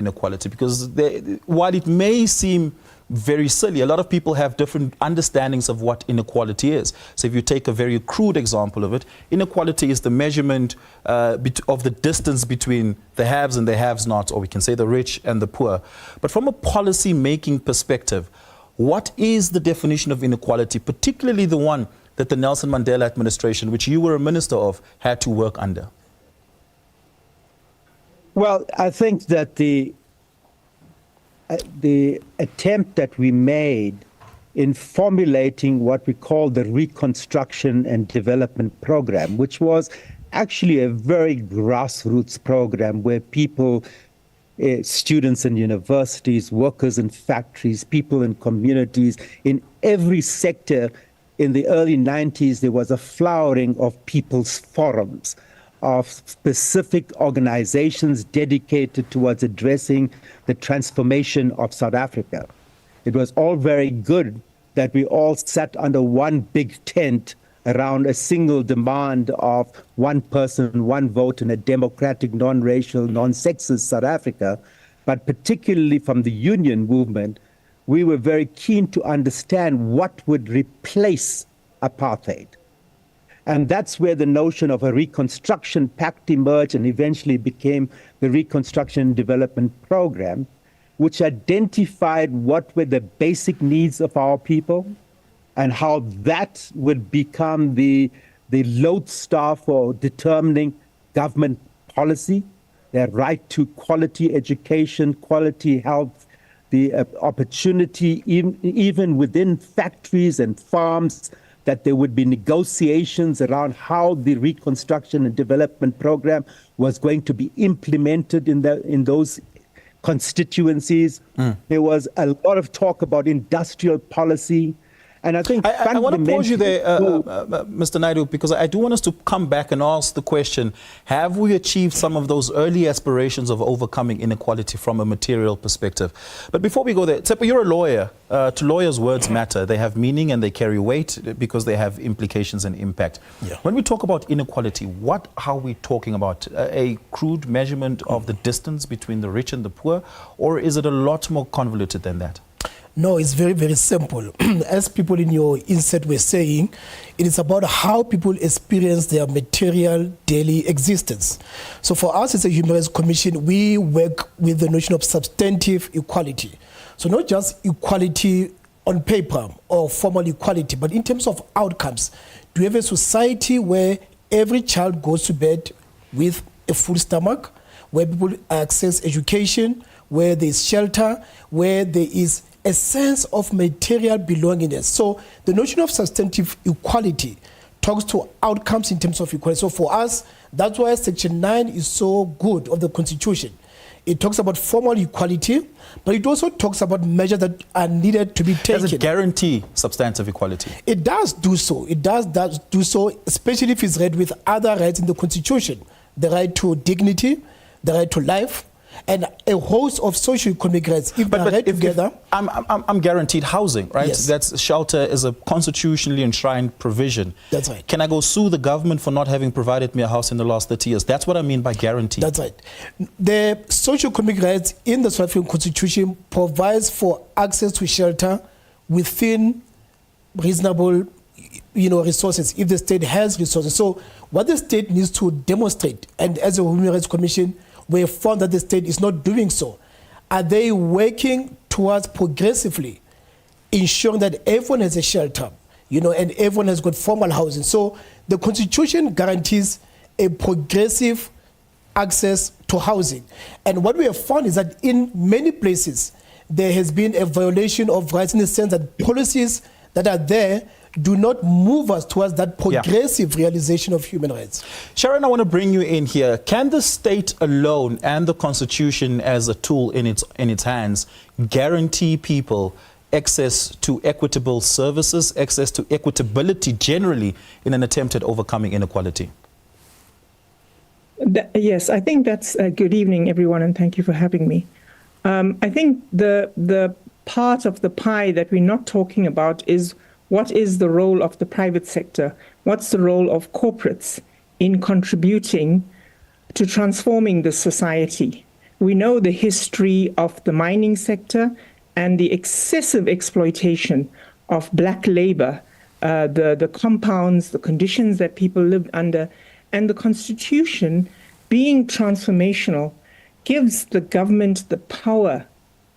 inequality, because while it may seem very silly, a lot of people have different understandings of what inequality is. So if you take a very crude example of it, inequality is the measurement of the distance between the haves and the have-nots, or we can say the rich and the poor. But from a policy-making perspective, what is the definition of inequality, particularly the one that the Nelson Mandela administration, which you were a minister of, had to work under? Well, I think that the attempt that we made in formulating what we call the Reconstruction and Development Program, which was actually a very grassroots program where people, students in universities, workers in factories, people in communities, in every sector. In the early 90s, there was a flowering of people's forums, of specific organizations dedicated towards addressing the transformation of South Africa. It was all very good that we all sat under one big tent around a single demand of one person, one vote in a democratic, non-racial, non-sexist South Africa. But particularly from the union movement, we were very keen to understand what would replace apartheid. And that's where the notion of a Reconstruction Pact emerged and eventually became the Reconstruction and Development Program, which identified what were the basic needs of our people and how that would become the lodestar for determining government policy, their right to quality education, quality health, the opportunity even within factories and farms, that there would be negotiations around how the Reconstruction and Development Program was going to be implemented in those constituencies. There was a lot of talk about industrial policy. And I think I want to pause you there, Mr. Naidu, because I do want us to come back and ask the question, have we achieved some of those early aspirations of overcoming inequality from a material perspective? But before we go there, Tsepo, you're a lawyer. To lawyers, words matter. They have meaning and they carry weight because they have implications and impact. Yeah. When we talk about inequality, what are we talking about? A crude measurement of the distance between the rich and the poor, or is it a lot more convoluted than that? No, it's very, very simple. As people in your inset were saying, it is about how people experience their material daily existence. So for us as a Human Rights Commission, we work with the notion of substantive equality. So not just equality on paper or formal equality, but in terms of outcomes. Do we have a society where every child goes to bed with a full stomach, where people access education, where there is shelter, where there is a sense of material belongingness? So the notion of substantive equality talks to outcomes in terms of equality. So for us, that's why Section 9 is so good of the Constitution. It talks about formal equality, but it also talks about measures that are needed to be taken. Does it guarantee substantive equality? It does do so. It does do so, especially if it's read with other rights in the Constitution. The right to dignity, the right to life, and a host of socio-economic rights. If they're read together, I'm guaranteed housing, right? Yes. That's shelter is a constitutionally enshrined provision. That's right. Can I go sue the government for not having provided me a house in the last 30 years? That's what I mean by guarantee. That's right. The socio-economic rights in the South African Constitution provides for access to shelter within reasonable, resources, if the state has resources. So what the state needs to demonstrate, and as a Human Rights Commission, we have found that the state is not doing so. Are they working towards progressively ensuring that everyone has a shelter, and everyone has got formal housing? So the Constitution guarantees a progressive access to housing. And what we have found is that in many places, there has been a violation of rights in the sense that policies that are there do not move us towards that progressive realization of human rights. Sharon, I want to bring you in here. Can the state alone and the Constitution as a tool in its hands guarantee people access to equitable services, access to equitability generally in an attempt at overcoming inequality? Yes, I think that's good evening, everyone, and thank you for having me. I think the part of the pie that we're not talking about is what is the role of the private sector? What's the role of corporates in contributing to transforming the society? We know the history of the mining sector and the excessive exploitation of black labor, the compounds, the conditions that people lived under, and the Constitution being transformational gives the government the power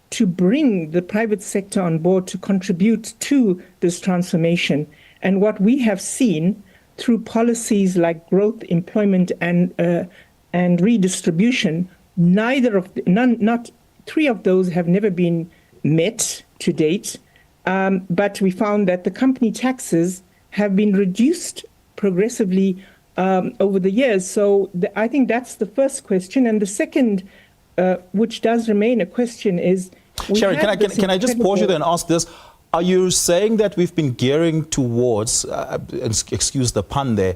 to bring the private sector on board to contribute to this transformation. And what we have seen through policies like growth, employment, and redistribution, not three of those have never been met to date. But we found that the company taxes have been reduced progressively over the years. So I think that's the first question. And the second, which does remain a question, is... Sharon, can I just pause you there and ask this? Are you saying that we've been gearing towards, excuse the pun there,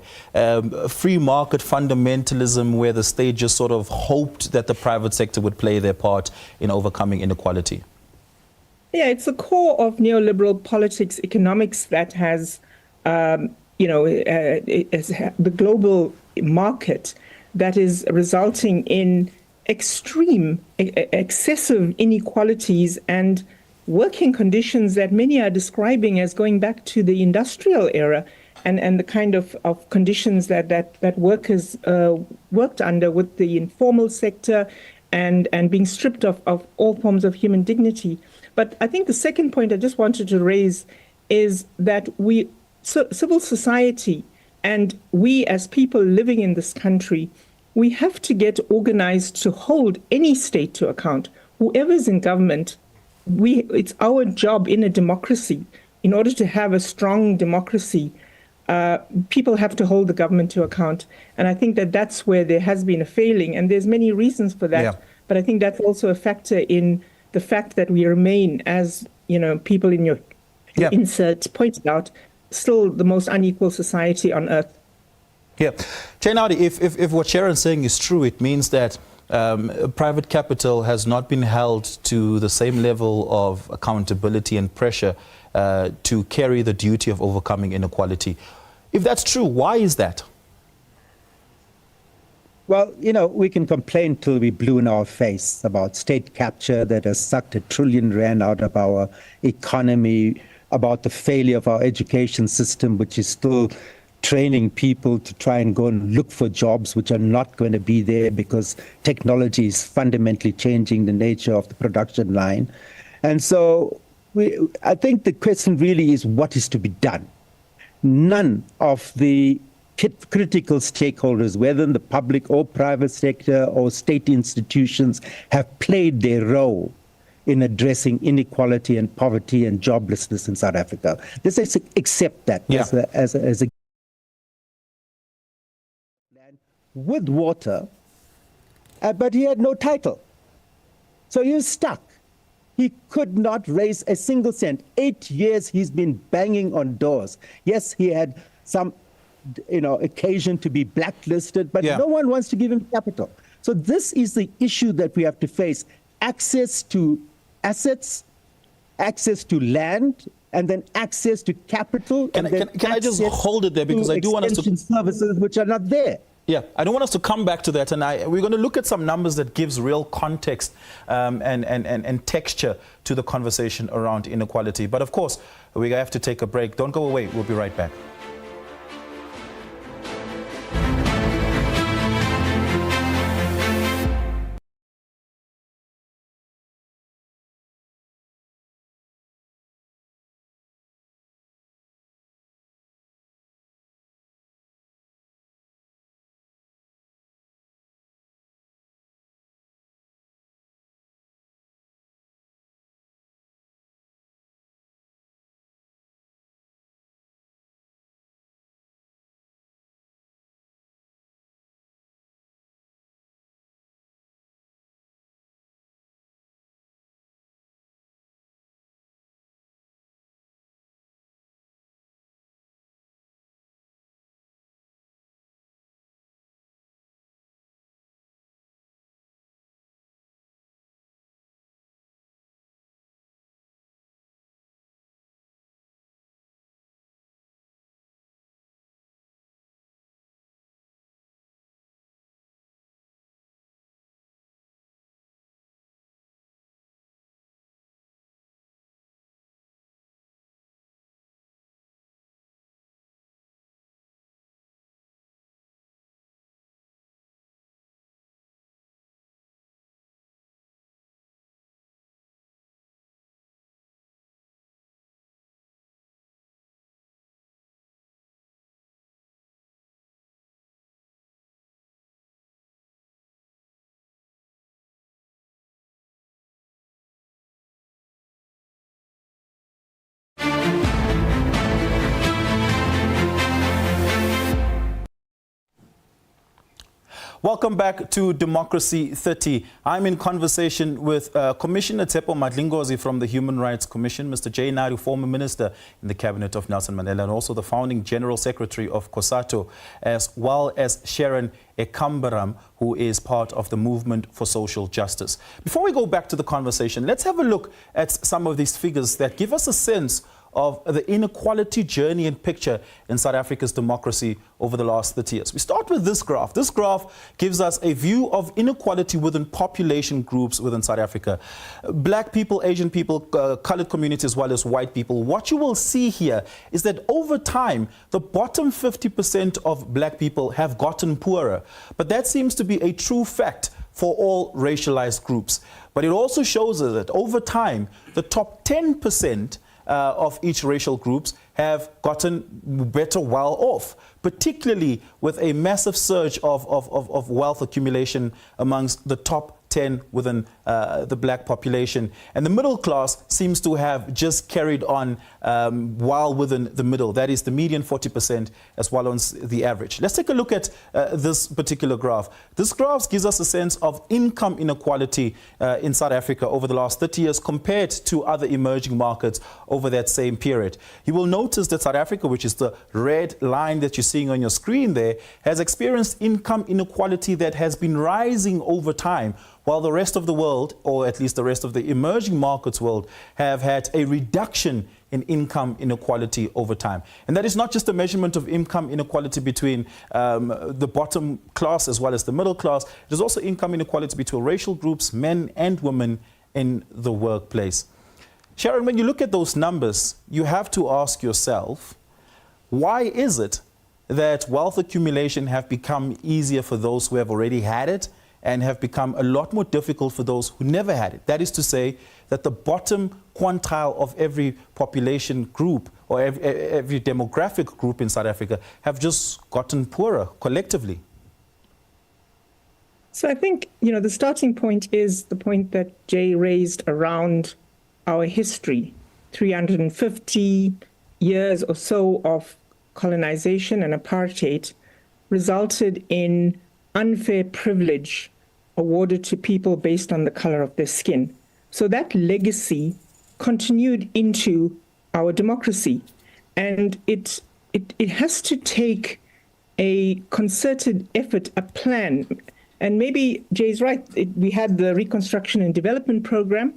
free market fundamentalism where the state just sort of hoped that the private sector would play their part in overcoming inequality? Yeah, it's the core of neoliberal politics, economics that has, the global market that is resulting in extreme, excessive inequalities and working conditions that many are describing as going back to the industrial era, and the kind of conditions that workers worked under with the informal sector and being stripped of all forms of human dignity. But I think the second point I just wanted to raise is that civil society and we as people living in this country, we have to get organized to hold any state to account. Whoever's in government, it's our job in a democracy. In order to have a strong democracy, people have to hold the government to account. And I think that that's where there has been a failing. And there's many reasons for that. Yeah. But I think that's also a factor in the fact that we remain, as people in your insert pointed out, still the most unequal society on earth. Yeah. Chainadi, if what Sharon's saying is true, it means that private capital has not been held to the same level of accountability and pressure to carry the duty of overcoming inequality. If that's true, why is that? Well, we can complain till we blue in our face about state capture that has sucked R1 trillion out of our economy, about the failure of our education system, which is still training people to try and go and look for jobs which are not going to be there because technology is fundamentally changing the nature of the production line. And so I think the question really is what is to be done. None of the critical stakeholders, whether in the public or private sector or state institutions, have played their role in addressing inequality and poverty and joblessness in South Africa. Let's accept that as a with water, but he had no title. So he was stuck. He could not raise a single cent. 8 years he's been banging on doors. Yes, he had some occasion to be blacklisted, but no one wants to give him capital. So this is the issue that we have to face. Access to assets, access to land, and then access to capital. Can I just hold it there, because I do want us to... services which are not there. Yeah, I don't want us to come back to that, and we're going to look at some numbers that gives real context and texture to the conversation around inequality. But of course, we have to take a break. Don't go away. We'll be right back. Welcome back to Democracy 30. I'm in conversation with Commissioner Tsepo Madlingozi from the Human Rights Commission, Mr. J. Naidu, former minister in the cabinet of Nelson Mandela, and also the founding general secretary of COSATU, as well as Sharon Ekambaram, who is part of the Movement for Social Justice. Before we go back to the conversation, let's have a look at some of these figures that give us a sense of the inequality journey and picture in South Africa's democracy over the last 30 years. We start with this graph. This graph gives us a view of inequality within population groups within South Africa. Black people, Asian people, colored communities, as well as white people. What you will see here is that over time, the bottom 50% of black people have gotten poorer. But that seems to be a true fact for all racialized groups. But it also shows us that over time, the top 10% of each racial groups have gotten better well off, particularly with a massive surge of wealth accumulation amongst the top 10 within the black population. And the middle class seems to have just carried on while within the middle. That is the median 40% as well as the average. Let's take a look at this particular graph. This graph gives us a sense of income inequality in South Africa over the last 30 years compared to other emerging markets over that same period. You will notice that South Africa, which is the red line that you're seeing on your screen there, has experienced income inequality that has been rising over time, while the rest of the world, or at least the rest of the emerging markets world, have had a reduction in income inequality over time. And that is not just a measurement of income inequality between the bottom class as well as the middle class. It is also income inequality between racial groups, men and women in the workplace. Sharon, when you look at those numbers, you have to ask yourself, why is it that wealth accumulation have become easier for those who have already had it and have become a lot more difficult for those who never had it? That is to say that the bottom quintile of every population group or every demographic group in South Africa have just gotten poorer collectively. So I think, the starting point is the point that Jay raised around our history. 350 years or so of colonization and apartheid resulted in unfair privilege awarded to people based on the color of their skin. So that legacy continued into our democracy. And it has to take a concerted effort, a plan. And maybe Jay's right, we had the Reconstruction and Development Program,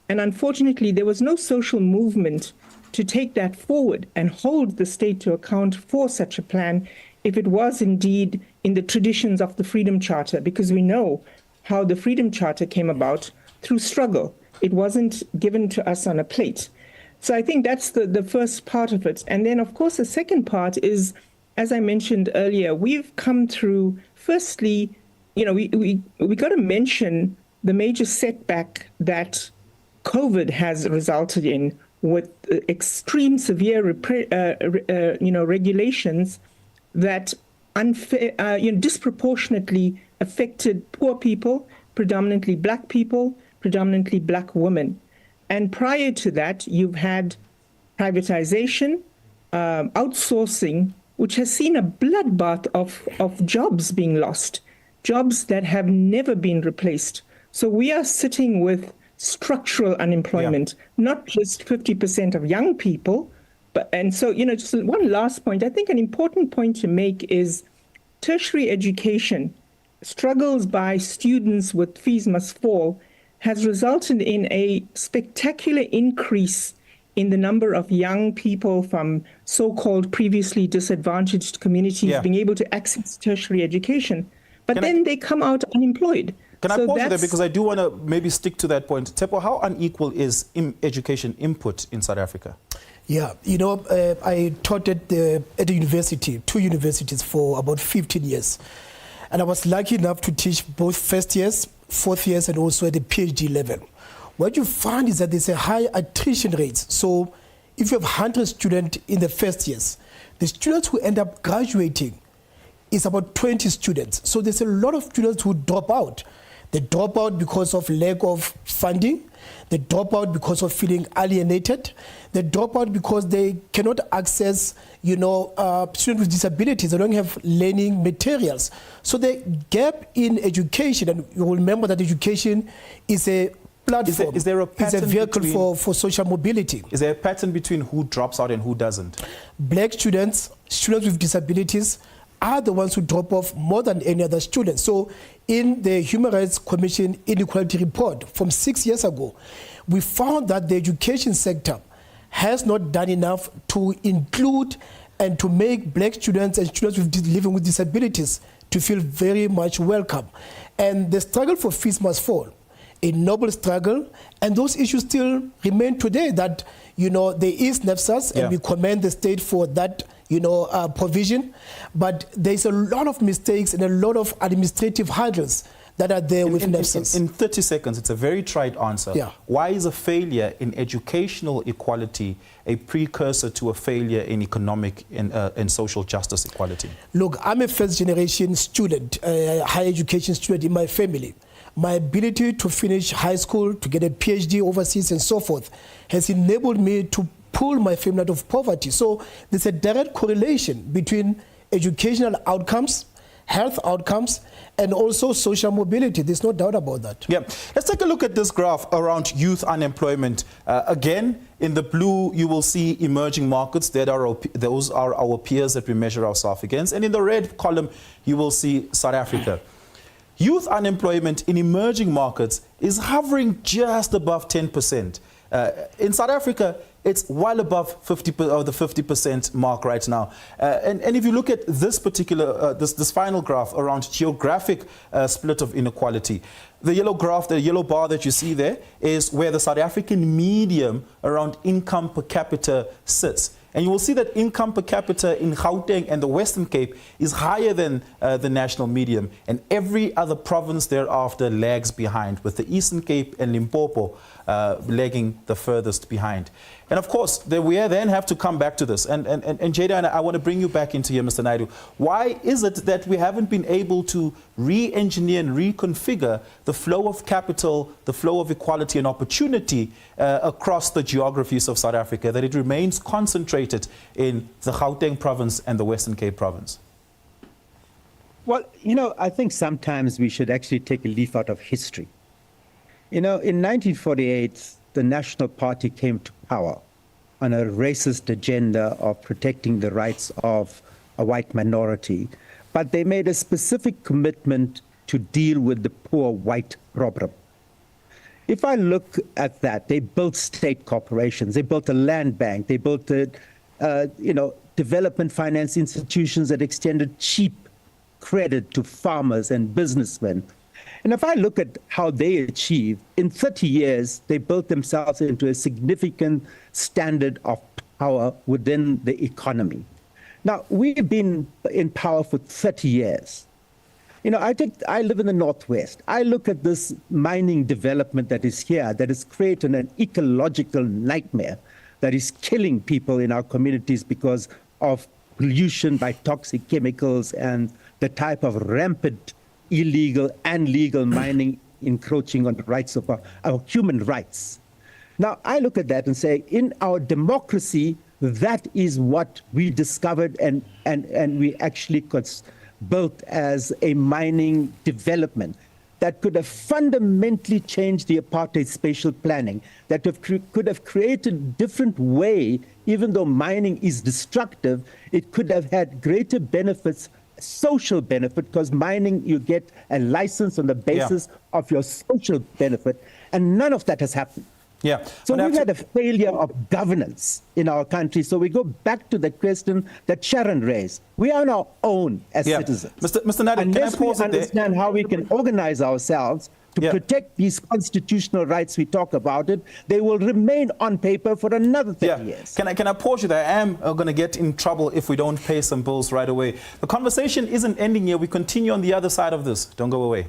and unfortunately there was no social movement to take that forward and hold the state to account for such a plan if it was indeed in the traditions of the Freedom Charter, because we know how the Freedom Charter came about through struggle. It wasn't given to us on a plate. So I think that's the first part of it. And then, of course, the second part is, as I mentioned earlier, we've come through, firstly, we got to mention the major setback that COVID has resulted in with extreme severe regulations that disproportionately affected poor people, predominantly black people, predominantly black women. And prior to that, you've had privatization, outsourcing, which has seen a bloodbath of jobs being lost, jobs that have never been replaced. So we are sitting with structural unemployment, not just 50% of young people. And so, just one last point. I think an important point to make is tertiary education, struggles by students with fees must fall, has resulted in a spectacular increase in the number of young people from so-called previously disadvantaged communities being able to access tertiary education. But then they come out unemployed. Can I pause there, because I do want to maybe stick to that point. Tsepo, how unequal is education input in South Africa? Yeah, I taught at the university, 2 universities for about 15 years. And I was lucky enough to teach both first years, fourth years, and also at the PhD level. What you find is that there's a high attrition rate. So if you have 100 students in the first years, the students who end up graduating is about 20 students. So there's a lot of students who drop out. They drop out because of lack of funding. They drop out because of feeling alienated. They drop out because they cannot access, students with disabilities. They don't have learning materials. So the gap in education, and you will remember that education is a platform. Is there a it's a pattern vehicle for social mobility. Is there a pattern between who drops out and who doesn't? Black students with disabilities are the ones who drop off more than any other student. So in the Human Rights Commission Inequality Report from 6 years ago, we found that the education sector has not done enough to include and to make black students and students living with disabilities to feel very much welcome. And the struggle for fees must fall, a noble struggle, and those issues still remain today, that there is NEFSAS, and we commend the state for that provision, but there's a lot of mistakes and a lot of administrative hurdles that are there with NEFSAS. In 30 seconds, it's a very trite answer. Yeah. Why is a failure in educational equality a precursor to a failure in economic and social justice equality? Look, I'm a first generation student, a higher education student in my family. My ability to finish high school, to get a PhD overseas and so forth, has enabled me to pull my family out of poverty. So there's a direct correlation between educational outcomes, health outcomes, and also social mobility. There's no doubt about that. Yeah. Let's take a look at this graph around youth unemployment. Again, in the blue, you will see emerging markets. Those are our peers that we measure ourselves against. And in the red column, you will see South Africa. Youth unemployment in emerging markets is hovering just above 10%. In South Africa, it's well above the 50% mark right now. And if you look at this particular, this final graph around geographic split of inequality, the yellow graph, the yellow bar that you see there is where the South African medium around income per capita sits. And you will see that income per capita in Gauteng and the Western Cape is higher than the national medium, and every other province thereafter lags behind, with the Eastern Cape and Limpopo lagging the furthest behind. And of course, we then have to come back to this. And Jada, I want to bring you back into here, Mr. Naidu. Why is it that we haven't been able to re-engineer and reconfigure the flow of capital, the flow of equality and opportunity across the geographies of South Africa, that it remains concentrated in the Gauteng province and the Western Cape province? Well, I think sometimes we should actually take a leaf out of history. In 1948, the National Party came to power on a racist agenda of protecting the rights of a white minority, but they made a specific commitment to deal with the poor white problem. If I look at that, they built state corporations, they built a land bank, they built development finance institutions that extended cheap credit to farmers and businessmen. And if I look at how they achieved, in 30 years, they built themselves into a significant standard of power within the economy. Now, we've been in power for 30 years. I live in the Northwest. I look at this mining development that is here, that is creating an ecological nightmare, that is killing people in our communities because of pollution by toxic chemicals and the type of rampant illegal and legal mining encroaching on the rights of our human rights. Now, I look at that and say, in our democracy, that is what we discovered and we actually built as a mining development that could have fundamentally changed the apartheid spatial planning, that could have created a different way. Even though mining is destructive, it could have had greater benefits, social benefit, because mining, you get a license on the basis of your social benefit, and none of that has happened. Yeah. So we've had a failure of governance in our country. So we go back to the question that Sharon raised. We are on our own as citizens. Mr. Naidu, unless we understand how we can organize ourselves to protect these constitutional rights we talk about it, they will remain on paper for another 30 years. Can I pause you there? I am going to get in trouble if we don't pay some bills right away. The conversation isn't ending here. We continue on the other side of this. Don't go away.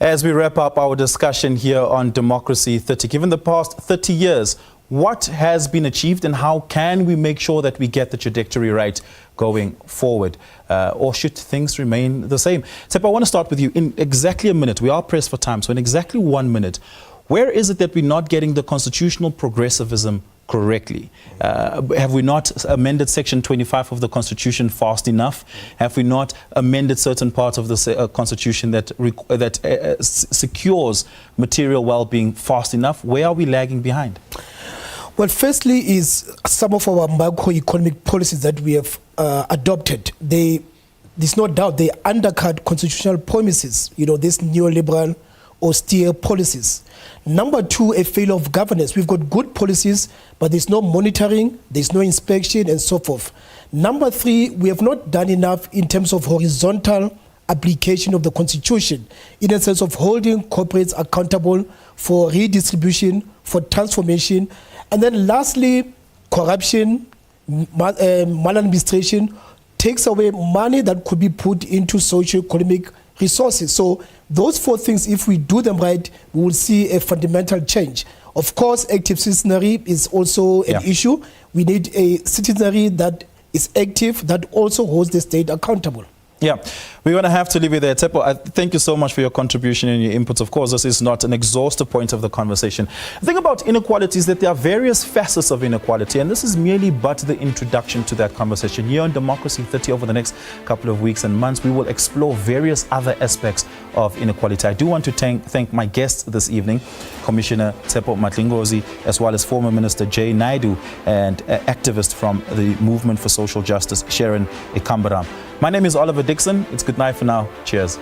As we wrap up our discussion here on Democracy 30, given the past 30 years, what has been achieved and how can we make sure that we get the trajectory right going forward? Or should things remain the same? Tsepo, I want to start with you. In exactly a minute, we are pressed for time, so in exactly 1 minute, where is it that we're not getting the constitutional progressivism correctly? Have we not amended Section 25 of the Constitution fast enough? Have we not amended certain parts of the Constitution that secures material well-being fast enough? Where are we lagging behind? Well, firstly is some of our macroeconomic policies that we have adopted. There's no doubt they undercut constitutional promises, this neoliberal austere policies. Number two, a failure of governance. We've got good policies, but there's no monitoring, there's no inspection, and so forth. Number three, we have not done enough in terms of horizontal application of the Constitution, in a sense of holding corporates accountable for redistribution, for transformation. And then lastly, corruption, maladministration takes away money that could be put into socio-economic resources. So those four things, if we do them right, we will see a fundamental change. Of course, active citizenry is also an issue. We need a citizenry that is active, that also holds the state accountable. Yeah, we're going to have to leave it there. Tsepo, thank you so much for your contribution and your inputs. Of course, this is not an exhaustive point of the conversation. The thing about inequality is that there are various facets of inequality, and this is merely but the introduction to that conversation. Here on Democracy 30, over the next couple of weeks and months, we will explore various other aspects of inequality. I do want to thank my guests this evening, Commissioner Tsepo Matlingozi, as well as former Minister Jay Naidu and activist from the Movement for Social Justice, Sharon Ikambaram. My name is Oliver Dixon. It's good night for now. Cheers.